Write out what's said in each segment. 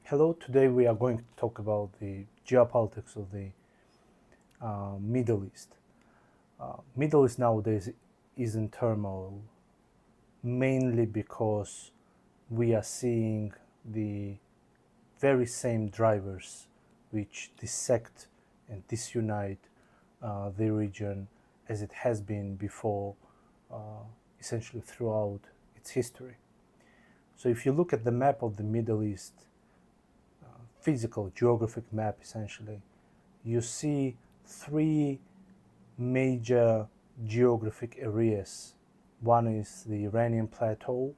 Hello, today we are going to talk about the geopolitics of the Middle East. Middle East nowadays is in turmoil mainly because we are seeing the very same drivers which dissect and disunite the region as it has been before, essentially throughout its history. So if you look at the map of the Middle East, physical geographic map essentially, you see three major geographic areas. One is the Iranian plateau,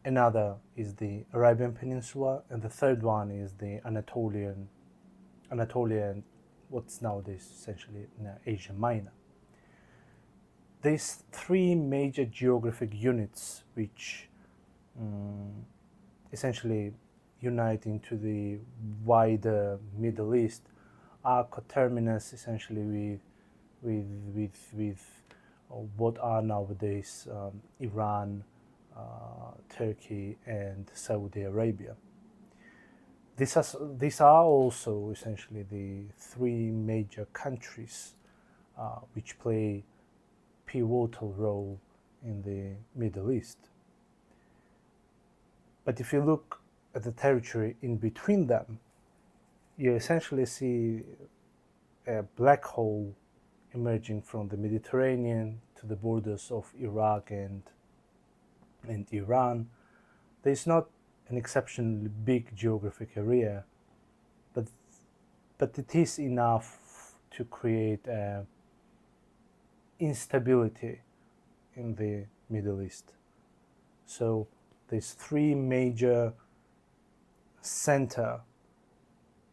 another is the Arabian Peninsula, and the third one is the Anatolia, and what's nowadays essentially Asia Minor. These three major geographic units, which essentially unite into the wider Middle East, are coterminous essentially with what are nowadays Iran, Turkey, and Saudi Arabia. These are also essentially the three major countries which play pivotal role in the Middle East. But if you look at the territory in between them, you essentially see a black hole emerging from the Mediterranean to the borders of Iraq and Iran. There's not an exceptionally big geographic area, but it is enough to create instability in the Middle East. So these three major center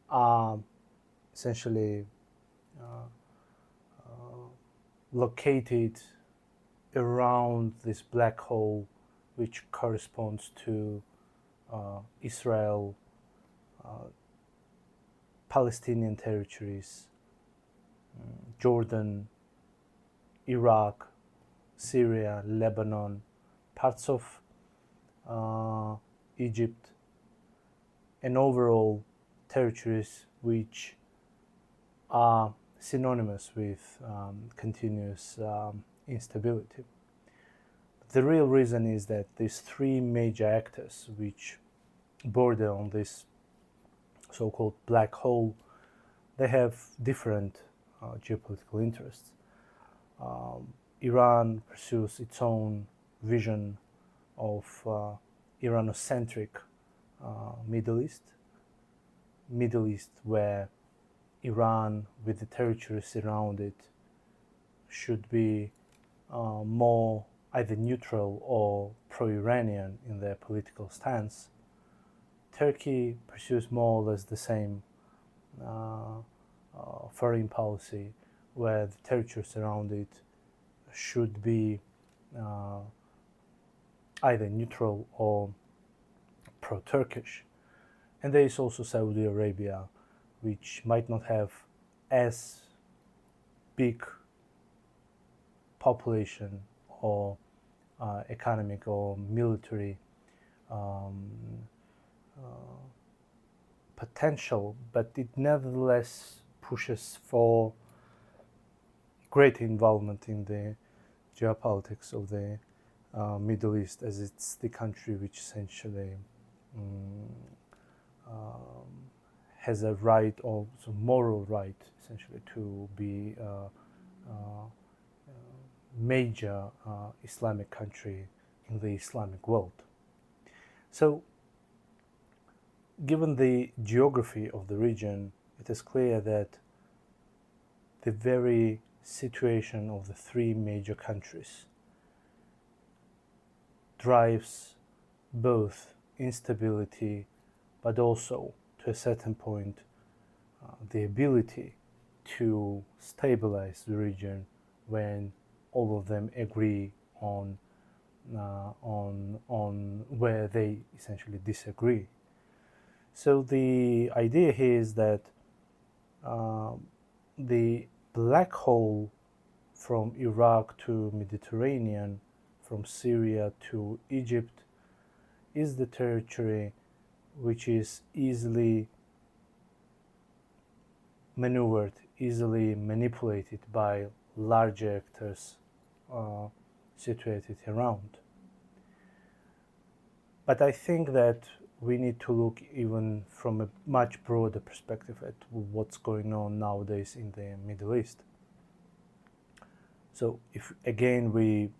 are essentially located around this black hole, which corresponds to Israel, Palestinian territories, Jordan, Iraq, Syria, Lebanon, parts of Egypt, and overall territories which are synonymous with continuous instability. The real reason is that these three major actors which border on this so-called black hole, they have different geopolitical interests. Iran pursues its own vision of Iranocentric Middle East where Iran, with the territories around it, should be more either neutral or pro-Iranian in their political stance. Turkey pursues more or less the same foreign policy, where the territories around it should be either neutral or pro-Turkish. And there is also Saudi Arabia, which might not have as big population or economic or military potential, but it nevertheless pushes for greater involvement in the geopolitics of the Middle East, as it's the country which essentially has a right, or moral right, essentially, to be a major Islamic country in the Islamic world. So, given the geography of the region, it is clear that the very situation of the three major countries drives both instability, but also, to a certain point, the ability to stabilize the region when all of them agree on where they essentially disagree. So the idea here is that the black hole from Iraq to Mediterranean, from Syria to Egypt, is the territory which is easily maneuvered, easily manipulated by larger actors situated around. But I think that we need to look even from a much broader perspective at what's going on nowadays in the Middle East. So if again we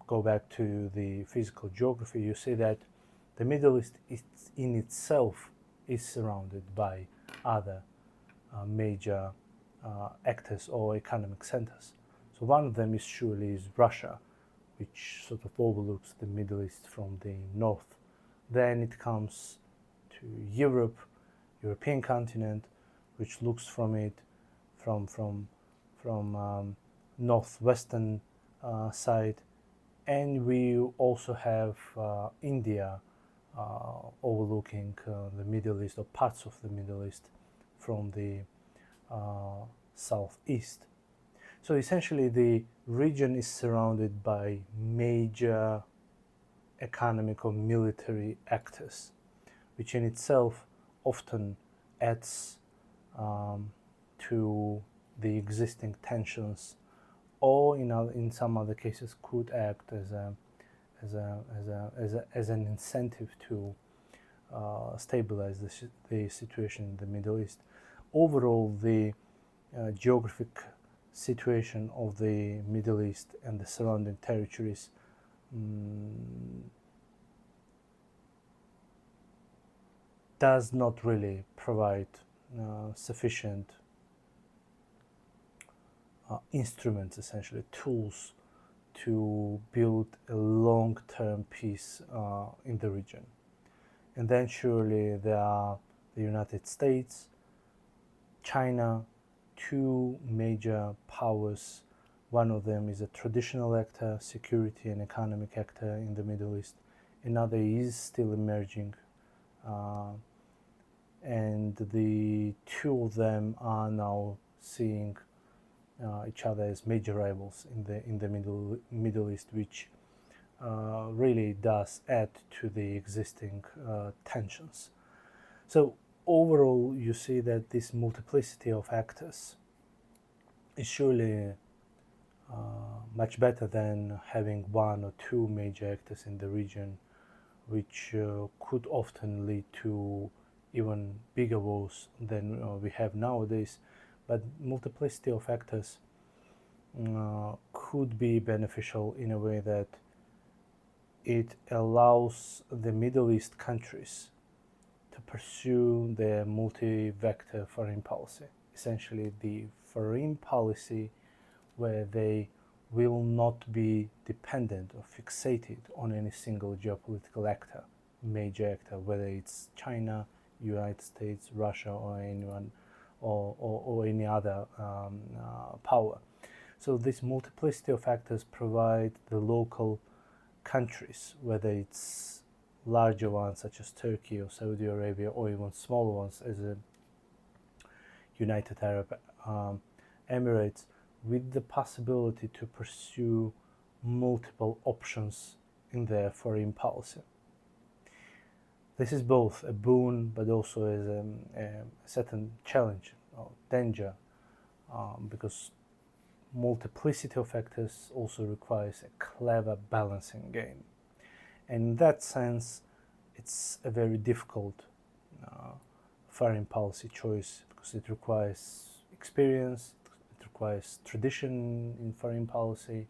go back to the physical geography, you see that the Middle East in itself is surrounded by other major actors or economic centers. So one of them is surely Russia, which sort of overlooks the Middle East from the north. Then it comes to Europe, European continent, which looks from it from northwestern side, and we also have India overlooking the Middle East, or parts of the Middle East from the southeast. So essentially the region is surrounded by major economic or military actors, which in itself often adds to the existing tensions, or in some other cases could act as an incentive to stabilize the situation in the Middle East. Overall, the geographic situation of the Middle East and the surrounding territories does not really provide sufficient instruments, essentially tools, to build a long-term peace in the region. And then surely there are the United States, China, two major powers. One of them is a traditional actor, security and economic actor in the Middle East. Another is still emerging, and the two of them are now seeing each other as major rivals in the Middle East, which really does add to the existing tensions. So overall, you see that this multiplicity of actors is surely much better than having one or two major actors in the region, which could often lead to even bigger wars than we have nowadays. But multiplicity of actors could be beneficial in a way that it allows the Middle East countries to pursue their multi-vector foreign policy, essentially the foreign policy where they will not be dependent or fixated on any single geopolitical actor, major actor, whether it's China, United States, Russia, or anyone, or any other power. So this multiplicity of actors provide the local countries, whether it's larger ones such as Turkey or Saudi Arabia, or even smaller ones as a United Arab Emirates, with the possibility to pursue multiple options in their foreign policy. This is both a boon, but also as a certain challenge or danger, because multiplicity of factors also requires a clever balancing game. And in that sense, it's a very difficult foreign policy choice, because it requires experience, it requires tradition in foreign policy,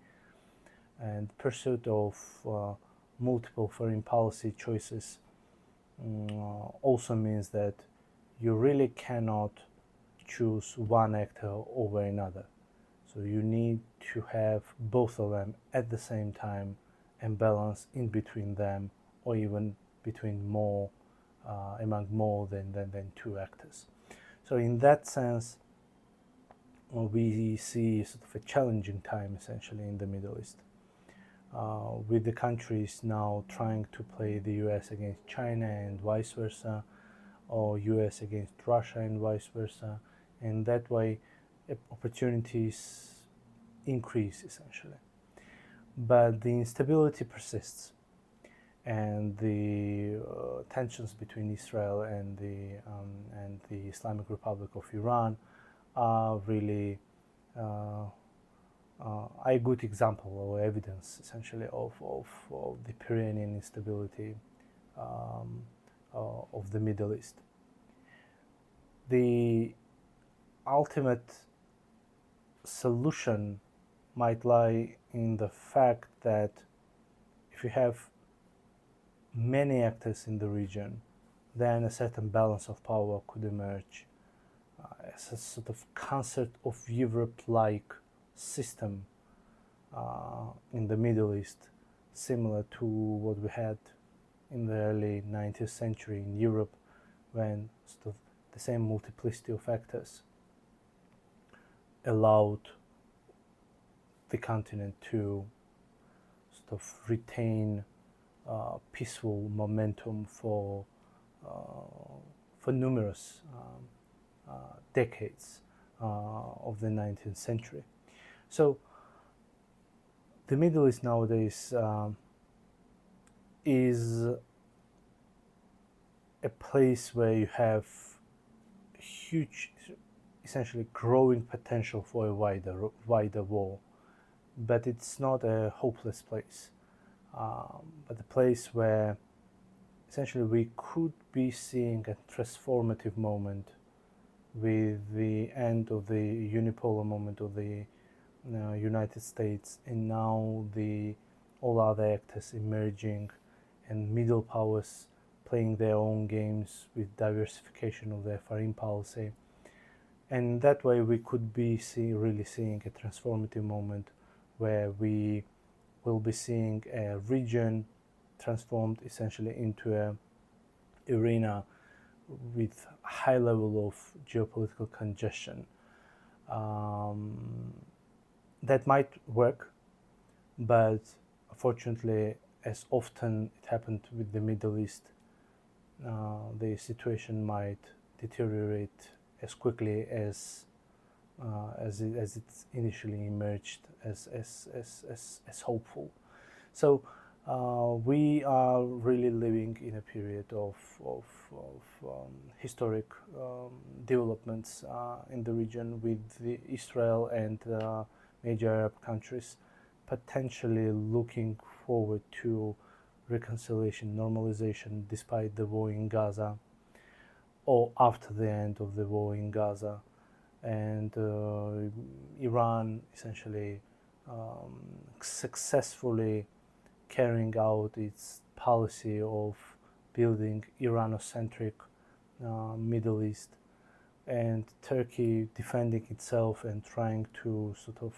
and pursuit of multiple foreign policy choices also means that you really cannot choose one actor over another. So you need to have both of them at the same time and balance in between them, or even between more, among more than two actors. So in that sense, we see sort of a challenging time essentially in the Middle East, with the countries now trying to play the US against China and vice versa, or US against Russia and vice versa, and that way opportunities increase essentially. But the instability persists, and the tensions between Israel and the Islamic Republic of Iran are really a good example or evidence, essentially, of the perennial instability of the Middle East. The ultimate solution might lie in the fact that if you have many actors in the region, then a certain balance of power could emerge as a sort of concert of Europe-like system in the Middle East, similar to what we had in the early 19th century in Europe, when sort of the same multiplicity of actors allowed the continent to sort of retain peaceful momentum for numerous decades of the 19th century. So the Middle East nowadays is a place where you have huge, essentially growing potential for a wider war, but it's not a hopeless place, but a place where essentially we could be seeing a transformative moment with the end of the unipolar moment of the United States, and now all other actors emerging and middle powers playing their own games with diversification of their foreign policy. And that way we could be really seeing a transformative moment where we will be seeing a region transformed essentially into an arena with high level of geopolitical congestion. That might work, but unfortunately, as often it happened with the Middle East, the situation might deteriorate as quickly as it initially emerged as hopeful. So we are really living in a period of historic developments in the region, with Israel and major Arab countries potentially looking forward to reconciliation, normalization, despite the war in Gaza, or after the end of the war in Gaza, and Iran essentially successfully carrying out its policy of building Iranocentric Middle East, and Turkey defending itself and trying to sort of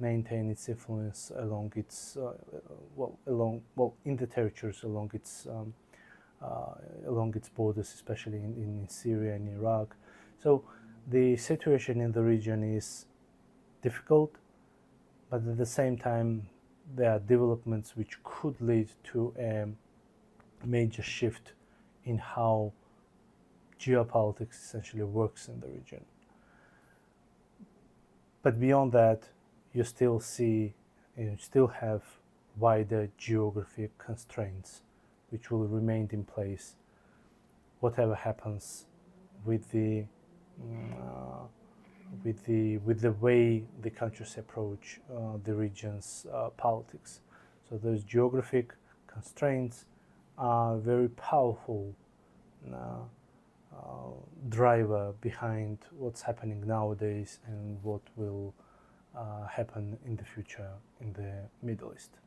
maintain its influence along its in the territories along its borders, especially in Syria and Iraq. So the situation in the region is difficult, but at the same time there are developments which could lead to a major shift in how geopolitics essentially works in the region. But beyond that, you still have wider geographic constraints which will remain in place whatever happens with the way the countries approach the region's politics. So those geographic constraints are very powerful driver behind what's happening nowadays and what will happen in the future in the Middle East.